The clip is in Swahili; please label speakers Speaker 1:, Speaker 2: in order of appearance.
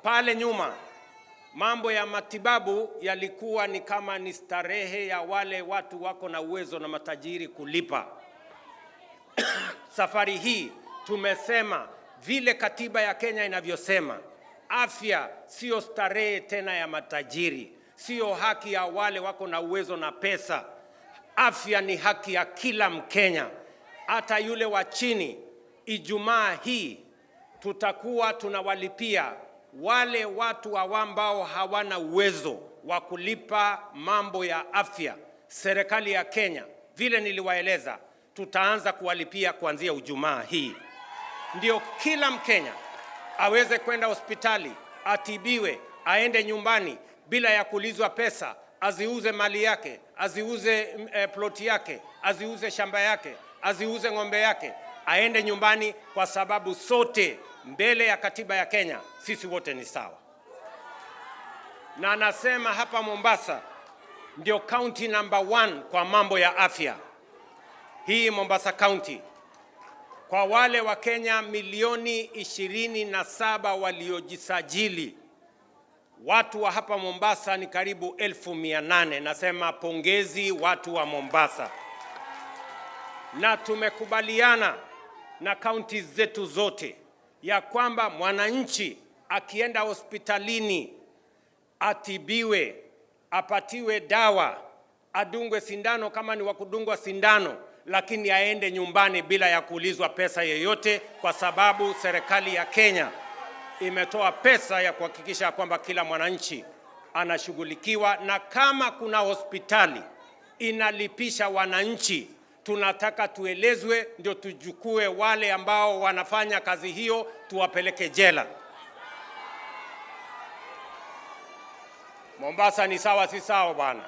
Speaker 1: Pale nyuma mambo ya matibabu yalikuwa ni kama ni starehe ya wale watu wako na uwezo na matajiri kulipa. Safari hii tumesema vile katiba ya Kenya inavyosema, afya sio starehe tena ya matajiri, sio haki ya wale wako na uwezo na pesa. Afya ni haki ya kila Mkenya, hata yule wa chini. Ijumaa hii tutakuwa tunawalipia wale watu ambao hawana uwezo wa kulipa mambo ya afya. Serikali ya Kenya, vile niliwaeleza, tutaanza kuwalipia kuanzia Ijumaa hii. Ndio kila Mkenya aweze kwenda hospitali, atibiwe, aende nyumbani bila ya kulizwa pesa, aziuze mali yake, aziuze ploti yake, aziuze shamba yake, aziuze ng'ombe yake, aende nyumbani, kwa sababu sote mbele ya katiba ya Kenya sisi wote ni sawa. Na nasema hapa Mombasa ndio county number 1 kwa mambo ya afya. Hii Mombasa County, kwa wale wa Kenya milioni 27 waliojisajili, watu wa hapa Mombasa ni karibu 800,000. Nasema pongezi watu wa Mombasa. Na tumekubaliana na kaunti zetu zote ya kwamba mwananchi akienda hospitalini atibiwe, apatiwe dawa, adungwe sindano kama ni wakudungwa sindano, lakini aende nyumbani bila ya kuulizwa pesa yoyote, kwa sababu serikali ya Kenya imetoa pesa ya kuhakikisha kwamba kila mwananchi anashughulikiwa. Na kama kuna hospitali inalipisha wananchi, tunataka tuelezwe, ndio tujukue wale ambao wanafanya kazi hiyo, tuwapeleke jela. Mombasa ni sawa si sawa bwana?